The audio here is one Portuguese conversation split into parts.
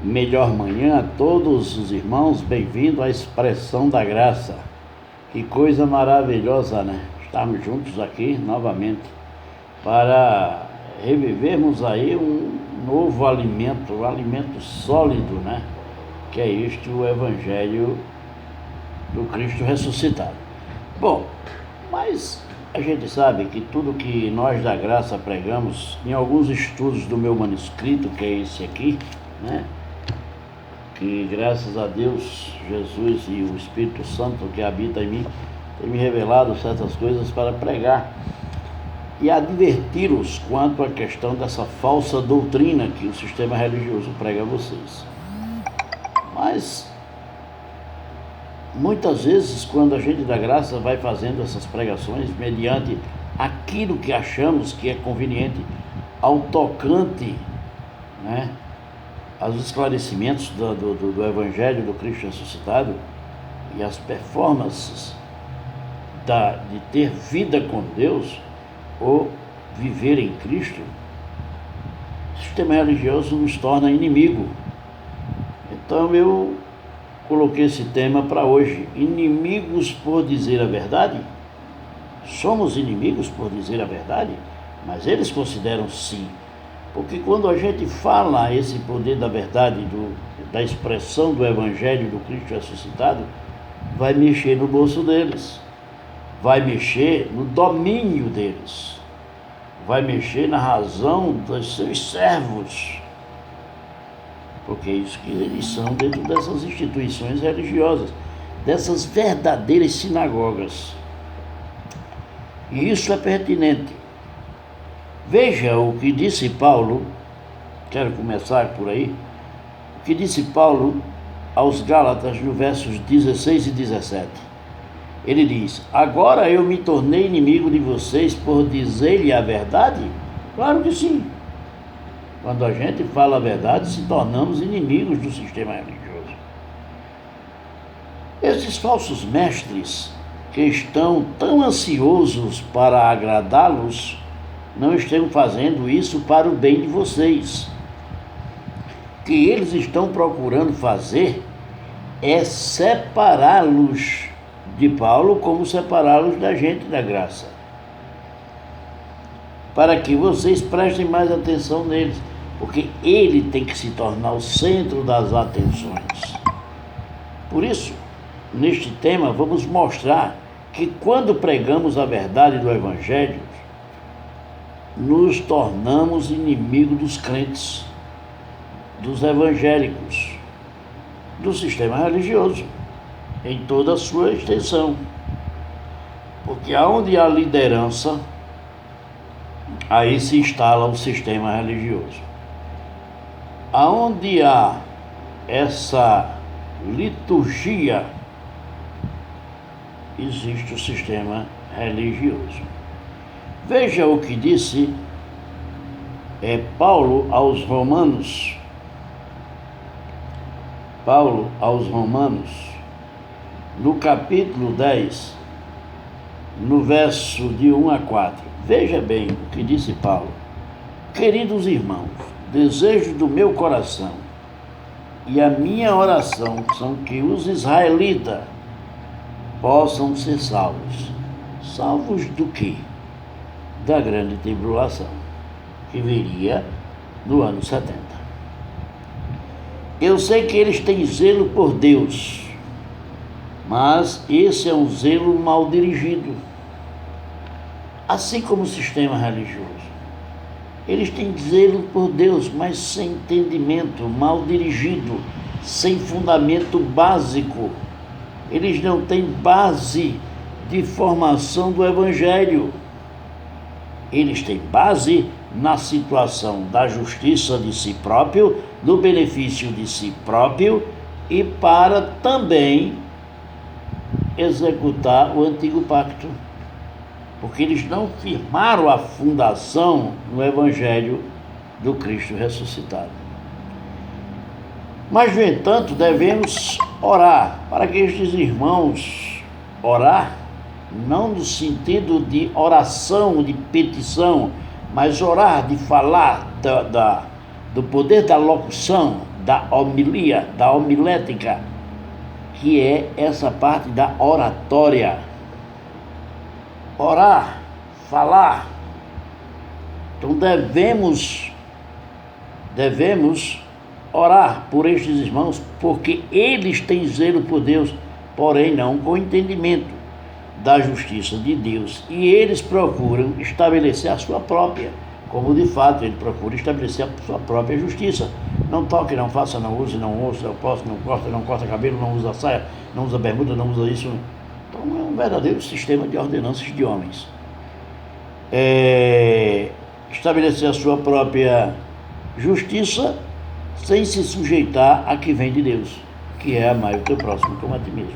Melhor manhã a todos os irmãos, bem-vindo à Expressão da Graça. Que coisa maravilhosa, né? Estarmos juntos aqui novamente para revivermos aí um novo alimento, um alimento sólido, né? Que é este, o Evangelho do Cristo ressuscitado. Bom, mas a gente sabe que tudo que nós da graça pregamos, em alguns estudos do meu manuscrito, que é esse aqui, né? Que graças a Deus, Jesus e o Espírito Santo que habita em mim, tem me revelado certas coisas para pregar e adverti-los quanto à questão dessa falsa doutrina que o sistema religioso prega a vocês. Mas muitas vezes, quando a gente da graça vai fazendo essas pregações mediante aquilo que achamos que é conveniente ao tocante, né, aos esclarecimentos do Evangelho do Cristo ressuscitado e as performances de ter vida com Deus ou viver em Cristo, o sistema religioso nos torna inimigo. Então eu coloquei esse tema para hoje: inimigos por dizer a verdade? Somos inimigos por dizer a verdade? Mas eles consideram sim. Porque quando a gente fala esse poder da verdade, da expressão do Evangelho do Cristo ressuscitado, vai mexer no bolso deles, vai mexer no domínio deles, vai mexer na razão dos seus servos, porque é isso que eles são dentro dessas instituições religiosas, dessas verdadeiras sinagogas. E isso é pertinente. Veja o que disse Paulo, quero começar por aí, o que disse Paulo aos Gálatas no versos 16 e 17. Ele diz: agora eu me tornei inimigo de vocês por dizer-lhe a verdade? Claro que sim. Quando a gente fala a verdade, se tornamos inimigos do sistema religioso. Esses falsos mestres que estão tão ansiosos para agradá-los, não estão fazendo isso para o bem de vocês. O que eles estão procurando fazer é separá-los de Paulo, como separá-los da gente da graça, para que vocês prestem mais atenção neles, porque ele tem que se tornar o centro das atenções. Por isso, neste tema, vamos mostrar que quando pregamos a verdade do Evangelho, nos tornamos inimigos dos crentes, dos evangélicos, do sistema religioso, em toda a sua extensão. Porque onde há liderança, aí se instala o sistema religioso. Aonde há essa liturgia, existe o sistema religioso. Veja o que disse Paulo aos Romanos. Paulo aos Romanos, no capítulo 10, no verso de 1 a 4. Veja bem o que disse Paulo. Queridos irmãos, desejo do meu coração e a minha oração são que os israelitas possam ser salvos. Salvos do quê? Da grande tribulação, que viria no ano 70. Eu sei que eles têm zelo por Deus, mas esse é um zelo mal dirigido, assim como o sistema religioso. Eles têm zelo por Deus, mas sem entendimento, mal dirigido, sem fundamento básico. Eles não têm base de formação do Evangelho. Eles têm base na situação da justiça de si próprio, do benefício de si próprio e para também executar o antigo pacto. Porque eles não firmaram a fundação no Evangelho do Cristo ressuscitado. Mas, no entanto, devemos orar para que estes irmãos orar, não no sentido de oração, de petição, mas orar, de falar do poder da locução, da homilia, da homilética, que é essa parte da oratória. Orar, falar. Então devemos orar por estes irmãos, porque eles têm zelo por Deus, porém não com entendimento da justiça de Deus. E eles procuram estabelecer a sua própria, como de fato ele procura estabelecer a sua própria justiça. Não toque, não faça, não use, não ouça, não possa, não corta cabelo, não usa saia, não usa bermuda, não usa isso. Então é um verdadeiro sistema de ordenanças de homens. Estabelecer a sua própria justiça sem se sujeitar a que vem de Deus, que é amar o teu próximo como a ti mesmo.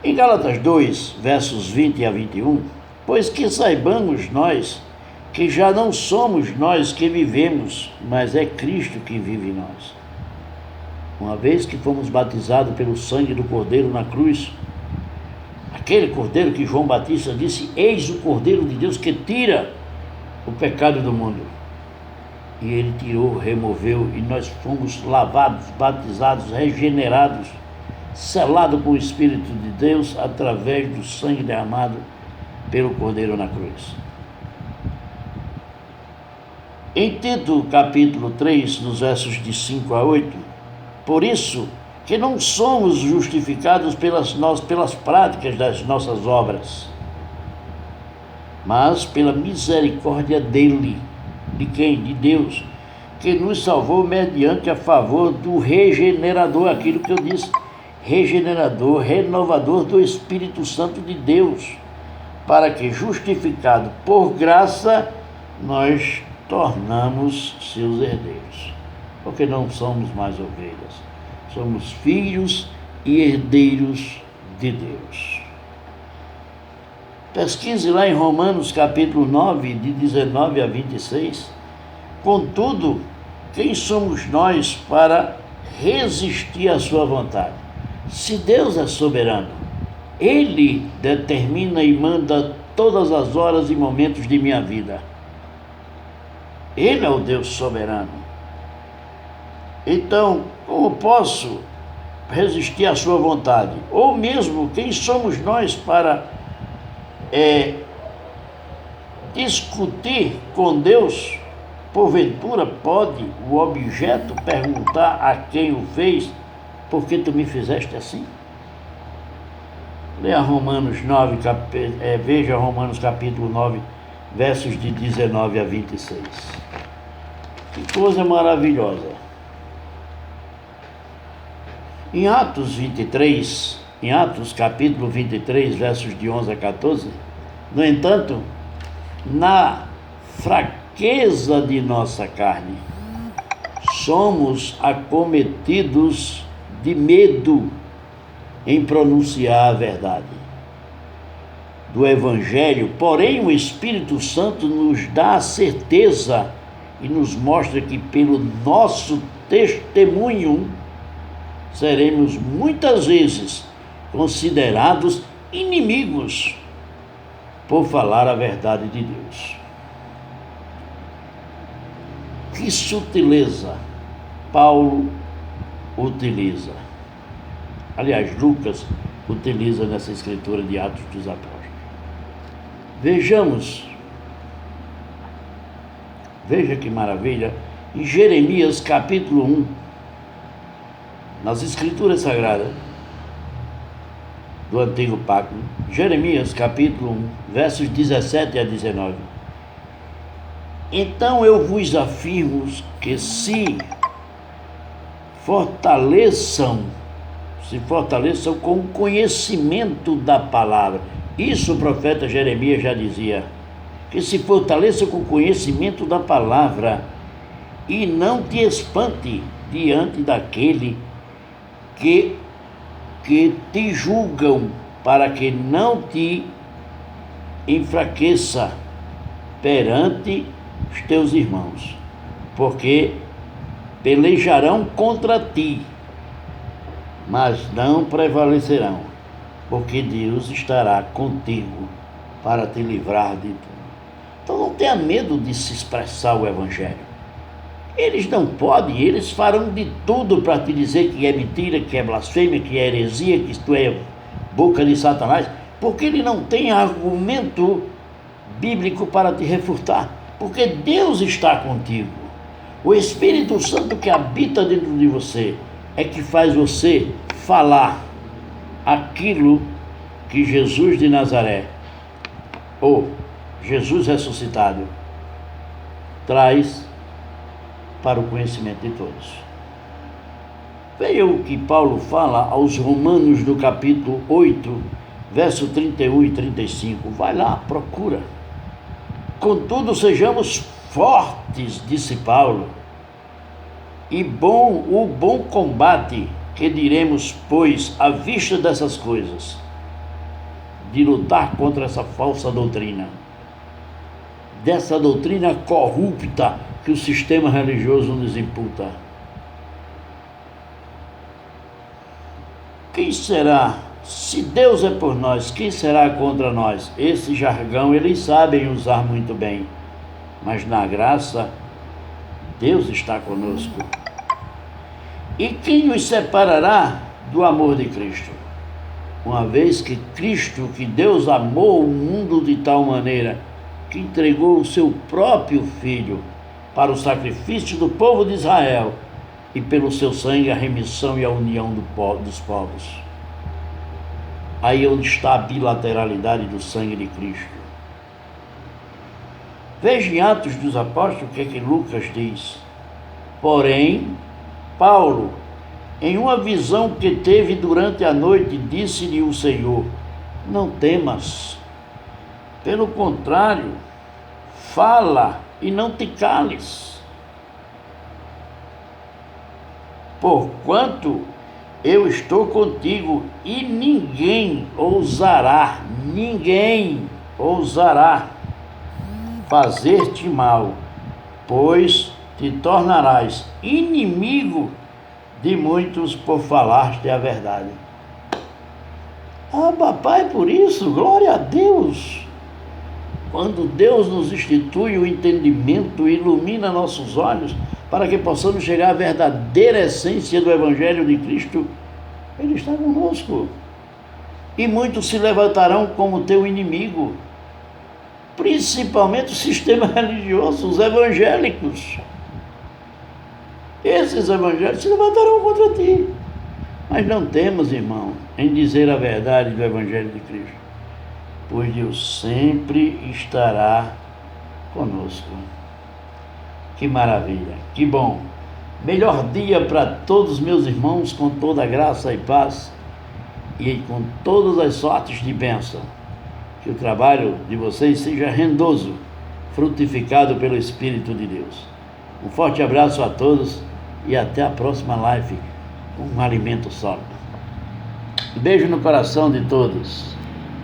Em Gálatas 2, versos 20 a 21, pois que saibamos nós que já não somos nós que vivemos, mas é Cristo que vive em nós. Uma vez que fomos batizados pelo sangue do Cordeiro na cruz, aquele Cordeiro que João Batista disse, eis o Cordeiro de Deus que tira o pecado do mundo. E ele tirou, removeu, e nós fomos lavados, batizados, regenerados, selados com o Espírito de Deus através do sangue derramado pelo Cordeiro na cruz. Em Tito, capítulo 3, nos versos de 5 a 8, por isso que não somos justificados pelas práticas das nossas obras, mas pela misericórdia dele. De quem? De Deus, que nos salvou mediante a favor do regenerador, aquilo que eu disse, regenerador, renovador do Espírito Santo de Deus, para que, justificado por graça, nós tornamos seus herdeiros, porque não somos mais ovelhas, somos filhos e herdeiros de Deus. Pesquise lá em Romanos capítulo 9, de 19 a 26. Contudo, quem somos nós para resistir à sua vontade? Se Deus é soberano, Ele determina e manda todas as horas e momentos de minha vida. Ele é o Deus soberano. Então, como posso resistir à sua vontade? Ou mesmo, quem somos nós para discutir com Deus? Porventura pode o objeto perguntar a quem o fez, por que tu me fizeste assim? Leia Romanos 9, veja Romanos capítulo 9, versos de 19 a 26. Que coisa maravilhosa. Em Atos capítulo 23, versos de 11 a 14, no entanto, na fraqueza de nossa carne, somos acometidos de medo em pronunciar a verdade do Evangelho, porém o Espírito Santo nos dá a certeza e nos mostra que pelo nosso testemunho seremos muitas vezes considerados inimigos por falar a verdade de Deus. Que sutileza Paulo utiliza. Aliás, Lucas utiliza nessa escritura de Atos dos Apóstolos. Veja que maravilha, em Jeremias capítulo 1, nas Escrituras Sagradas do Antigo Pacto, Jeremias capítulo 1, versos 17 a 19. Então eu vos afirmo que se fortaleçam com o conhecimento da palavra. Isso o profeta Jeremias já dizia, que se fortaleçam com o conhecimento da palavra e não te espante diante daquele que te julgam, para que não te enfraqueça perante os teus irmãos, porque pelejarão contra ti, mas não prevalecerão, porque Deus estará contigo para te livrar de tudo. Então não tenha medo de se expressar o Evangelho. Eles não podem, eles farão de tudo para te dizer que é mentira, que é blasfêmia, que é heresia, que isto é boca de Satanás, porque ele não tem argumento bíblico para te refutar, porque Deus está contigo. O Espírito Santo que habita dentro de você é que faz você falar aquilo que Jesus de Nazaré, ou Jesus ressuscitado, traz para o conhecimento de todos. Veja o que Paulo fala aos Romanos no capítulo 8, verso 31 e 35. Vai lá, procura. Contudo, sejamos fortes, disse Paulo, e o bom combate, que diremos, pois, à vista dessas coisas, de lutar contra essa falsa doutrina, dessa doutrina corrupta que o sistema religioso nos imputa. Quem será? Se Deus é por nós, quem será contra nós? Esse jargão eles sabem usar muito bem, mas na graça, Deus está conosco. E quem nos separará do amor de Cristo? Uma vez que Cristo, que Deus amou o mundo de tal maneira, que entregou o seu próprio Filho para o sacrifício do povo de Israel, e pelo seu sangue a remissão e a união dos povos. Aí onde está a bilateralidade do sangue de Cristo. Veja em Atos dos Apóstolos o que Lucas diz. Porém, Paulo, em uma visão que teve durante a noite, disse-lhe o Senhor: não temas, pelo contrário, fala e não te cales. Porquanto eu estou contigo e ninguém ousará fazer-te mal, pois te tornarás inimigo de muitos por falar-te a verdade. Ah, papai, por isso, glória a Deus! Quando Deus nos institui o entendimento, ilumina nossos olhos, para que possamos chegar à verdadeira essência do Evangelho de Cristo, Ele está conosco. E muitos se levantarão como teu inimigo, principalmente o sistema religioso, os evangélicos. Esses evangélicos se levantarão contra ti. Mas não temos, irmão, em dizer a verdade do Evangelho de Cristo, pois Deus sempre estará conosco. Que maravilha, que bom. Melhor dia para todos meus irmãos, com toda a graça e paz e com todas as sortes de bênção. Que o trabalho de vocês seja rendoso, frutificado pelo Espírito de Deus. Um forte abraço a todos e até a próxima live com um alimento sólido. Beijo no coração de todos.